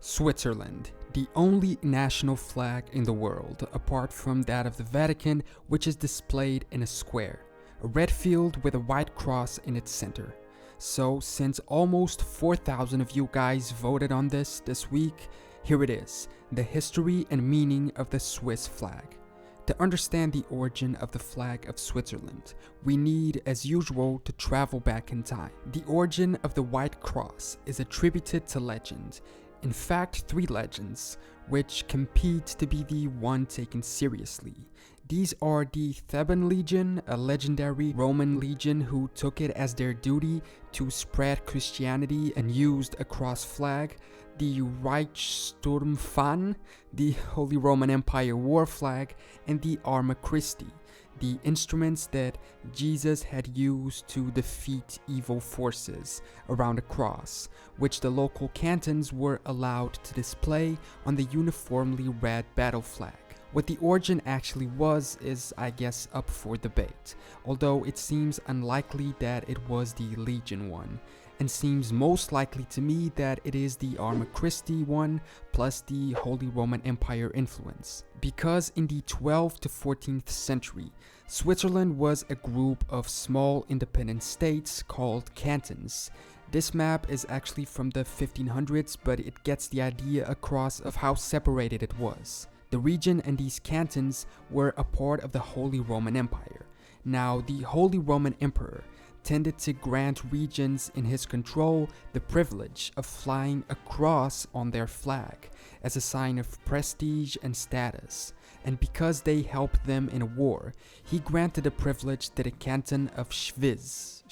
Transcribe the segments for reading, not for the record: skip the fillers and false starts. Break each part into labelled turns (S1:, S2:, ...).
S1: Switzerland, the only national flag in the world, apart from that of the Vatican, which is displayed in a square, a red field with a white cross in its center. So, since almost 4,000 of you guys voted on this week, here it is, the history and meaning of the Swiss flag. To understand the origin of the flag of Switzerland, we need, as usual, to travel back in time. The origin of the white cross is attributed to legend. In fact, 3 legends, which compete to be the one taken seriously. These are the Theban Legion, a legendary Roman legion who took it as their duty to spread Christianity and used a cross flag, the Reichssturmfahne, the Holy Roman Empire war flag, and the Arma Christi, the instruments that Jesus had used to defeat evil forces around a cross, which the local cantons were allowed to display on the uniformly red battle flag. What the origin actually was is, I guess, up for debate, although it seems unlikely that it was the Legion one, and seems most likely to me that it is the Arma Christi one plus the Holy Roman Empire influence. Because in the 12th to 14th century, Switzerland was a group of small independent states called cantons. This map is actually from the 1500s, but it gets the idea across of how separated it was. The region and these cantons were a part of the Holy Roman Empire. Now, the Holy Roman Emperor tended to grant regions in his control the privilege of flying a cross on their flag as a sign of prestige and status. And because they helped them in a war, he granted a privilege to the canton of Schwyz,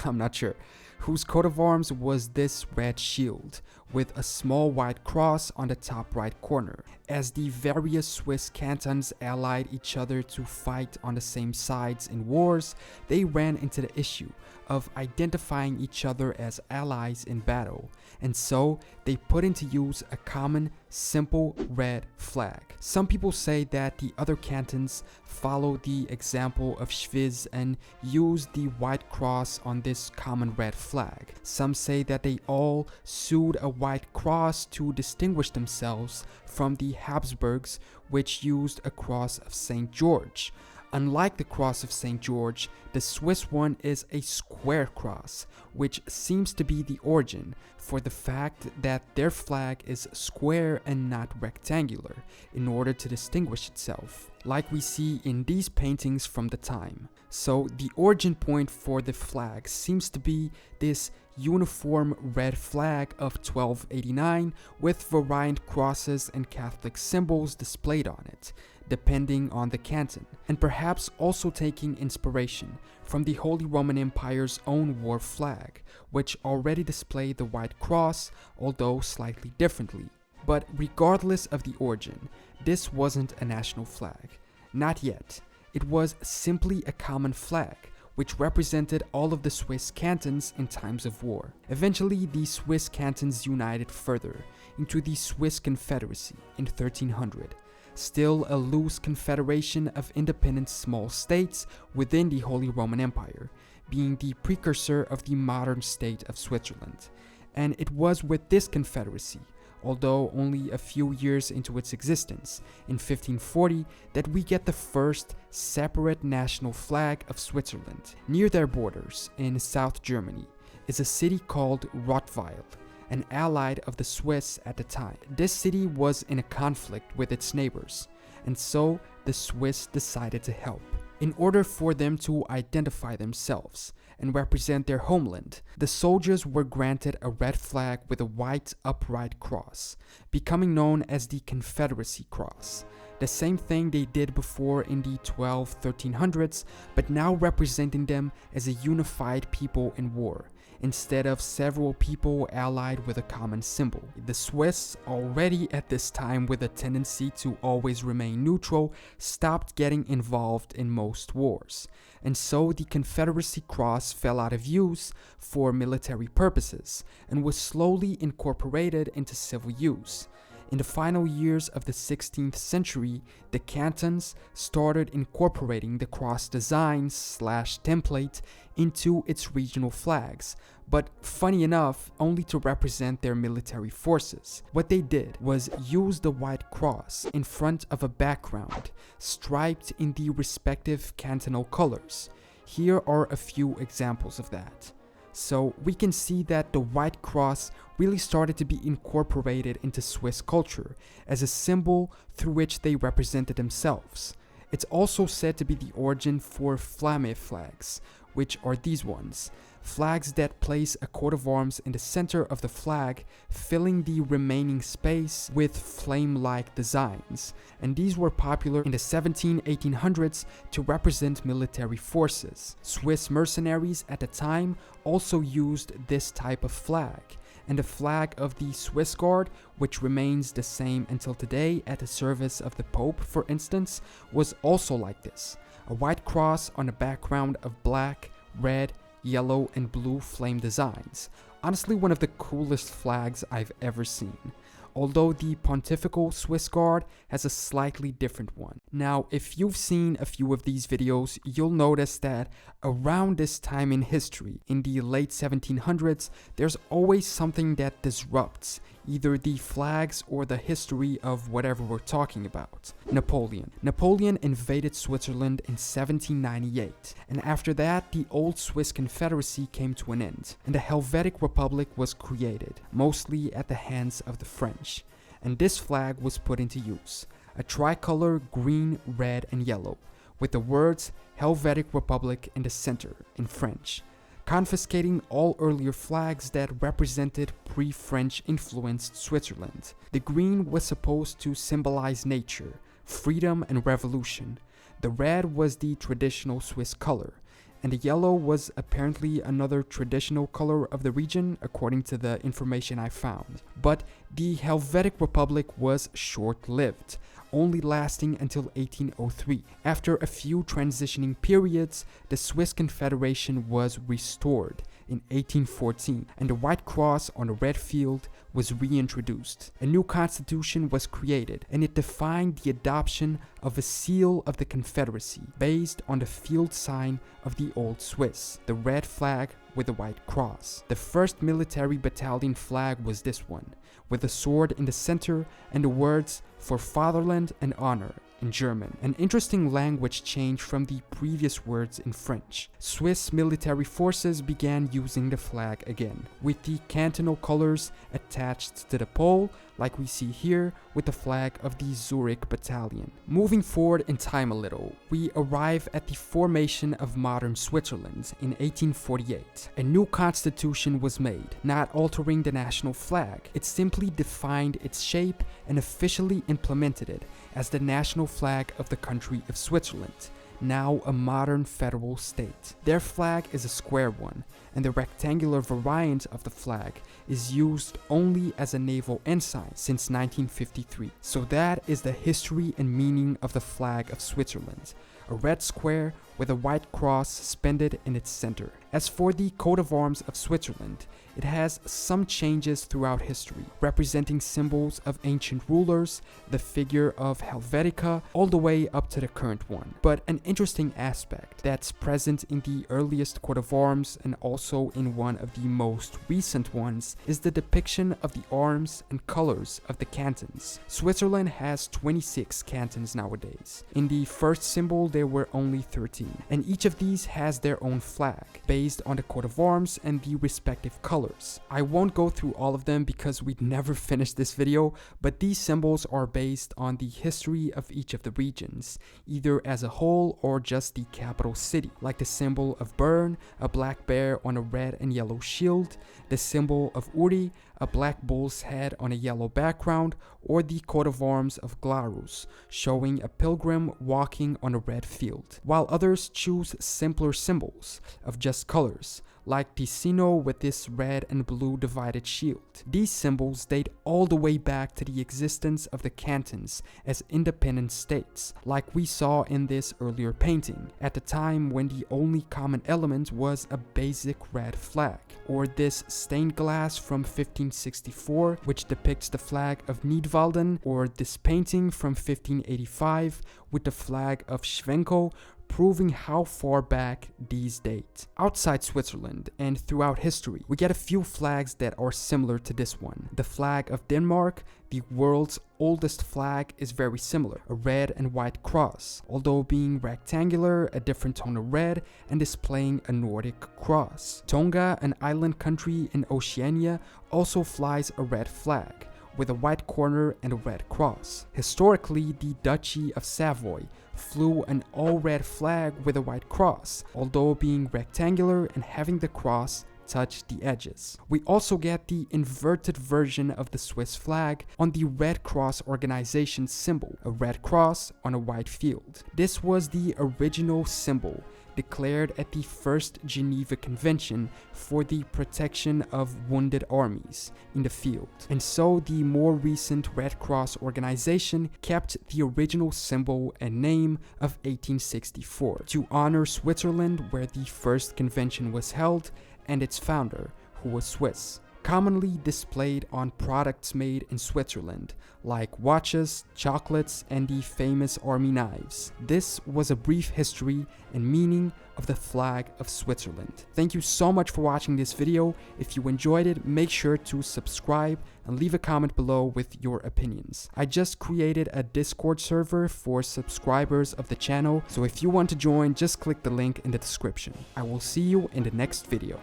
S1: I'm not sure, whose coat of arms was this red shield with a small white cross on the top right corner. As the various Swiss cantons allied each other to fight on the same sides in wars, they ran into the issue of identifying each other as allies in battle, and so they put into use a common, simple red flag. Some people say that the other cantons followed the example of Schwyz and used the white cross on this common red flag. Some say that they all sewed a white cross to distinguish themselves from the Habsburgs, which used a cross of St. George. Unlike the cross of St. George, the Swiss one is a square cross, which seems to be the origin for the fact that their flag is square and not rectangular in order to distinguish itself, like we see in these paintings from the time. So the origin point for the flag seems to be this uniform red flag of 1289 with variant crosses and Catholic symbols displayed on it, depending on the canton, and perhaps also taking inspiration from the Holy Roman Empire's own war flag, which already displayed the white cross, although slightly differently. But regardless of the origin, this wasn't a national flag. Not yet. It was simply a common flag, which represented all of the Swiss cantons in times of war. Eventually, the Swiss cantons united further into the Swiss Confederacy in 1300. Still a loose confederation of independent small states within the Holy Roman Empire, being the precursor of the modern state of Switzerland. And it was with this confederacy, although only a few years into its existence, in 1540, that we get the first separate national flag of Switzerland. Near their borders, in South Germany, is a city called Rottweil, an ally of the Swiss at the time. This city was in a conflict with its neighbors, and so the Swiss decided to help. In order for them to identify themselves and represent their homeland, the soldiers were granted a red flag with a white upright cross, becoming known as the Confederacy Cross. The same thing they did before in the 1300s, but now representing them as a unified people in war, instead of several people allied with a common symbol. The Swiss, already at this time with a tendency to always remain neutral, stopped getting involved in most wars, and so the Confederacy Cross fell out of use for military purposes and was slowly incorporated into civil use. In the final years of the 16th century, the cantons started incorporating the cross design/template into its regional flags, but funny enough, only to represent their military forces. What they did was use the white cross in front of a background, striped in the respective cantonal colors. Here are a few examples of that. So we can see that the white cross really started to be incorporated into Swiss culture as a symbol through which they represented themselves. It's also said to be the origin for flame flags, which are these ones. Flags that place a coat of arms in the center of the flag, filling the remaining space with flame-like designs. And these were popular in the 1800s to represent military forces. Swiss mercenaries at the time also used this type of flag. And the flag of the Swiss Guard, which remains the same until today at the service of the Pope, for instance, was also like this. A white cross on a background of black, red, yellow, and blue flame designs. Honestly, one of the coolest flags I've ever seen. Although the Pontifical Swiss Guard has a slightly different one. Now, if you've seen a few of these videos, you'll notice that around this time in history, in the late 1700s, there's always something that disrupts either the flags or the history of whatever we're talking about. Napoleon. Napoleon invaded Switzerland in 1798, and after that, the old Swiss Confederacy came to an end, and the Helvetic Republic was created, mostly at the hands of the French, and this flag was put into use. A tricolor green, red, and yellow, with the words Helvetic Republic in the center in French, confiscating all earlier flags that represented pre-French influenced Switzerland. The green was supposed to symbolize nature, freedom, and revolution. The red was the traditional Swiss color, and the yellow was apparently another traditional color of the region, according to the information I found. But the Helvetic Republic was short-lived, only lasting until 1803. After a few transitioning periods, the Swiss Confederation was restored in 1814, and the white cross on a red field was reintroduced. A new constitution was created, and it defined the adoption of a seal of the Confederacy based on the field sign of the Old Swiss, the red flag with a white cross. The first military battalion flag was this one, with a sword in the center and the words "For Fatherland and Honor" in German, an interesting language change from the previous words in French. Swiss military forces began using the flag again, with the cantonal colors attached to the pole, like we see here with the flag of the Zurich Battalion. Moving forward in time a little, we arrive at the formation of modern Switzerland in 1848. A new constitution was made, not altering the national flag. It simply defined its shape and officially implemented it as the national flag of the country of Switzerland, now a modern federal state. Their flag is a square one, and the rectangular variant of the flag is used only as a naval ensign since 1953. So that is the history and meaning of the flag of Switzerland, a red square with a white cross suspended in its center. As for the coat of arms of Switzerland, it has some changes throughout history, representing symbols of ancient rulers, the figure of Helvetica, all the way up to the current one. But an interesting aspect that's present in the earliest coat of arms and also in one of the most recent ones is the depiction of the arms and colors of the cantons. Switzerland has 26 cantons nowadays. In the first symbol, there were only 13, and each of these has their own flag, based on the coat of arms and the respective colors. I won't go through all of them because we'd never finish this video, but these symbols are based on the history of each of the regions, either as a whole or just the capital city, like the symbol of Bern, a black bear on a red and yellow shield, the symbol of Uri, a black bull's head on a yellow background, or the coat of arms of Glarus, showing a pilgrim walking on a red field, while others choose simpler symbols of just colors, like Ticino with this red and blue divided shield. These symbols date all the way back to the existence of the cantons as independent states, like we saw in this earlier painting, at the time when the only common element was a basic red flag. Or this stained glass from 1564, which depicts the flag of Nidwalden, or this painting from 1585 with the flag of Schwenko, proving how far back these date. Outside Switzerland and throughout history, we get a few flags that are similar to this one. The flag of Denmark, the world's oldest flag, is very similar, a red and white cross, although being rectangular, a different tone of red, and displaying a Nordic cross. Tonga, an island country in Oceania, also flies a red flag, with a white corner and a red cross. Historically, the Duchy of Savoy flew an all-red flag with a white cross, although being rectangular and having the cross touch the edges. We also get the inverted version of the Swiss flag on the Red Cross organization symbol, a red cross on a white field. This was the original symbol declared at the First Geneva Convention for the protection of wounded armies in the field. And so the more recent Red Cross organization kept the original symbol and name of 1864 to honor Switzerland, where the first convention was held, and its founder, who was Swiss. Commonly displayed on products made in Switzerland, like watches, chocolates, and the famous army knives. This was a brief history and meaning of the flag of Switzerland. Thank you so much for watching this video. If you enjoyed it, make sure to subscribe and leave a comment below with your opinions. I just created a Discord server for subscribers of the channel, so if you want to join, just click the link in the description. I will see you in the next video.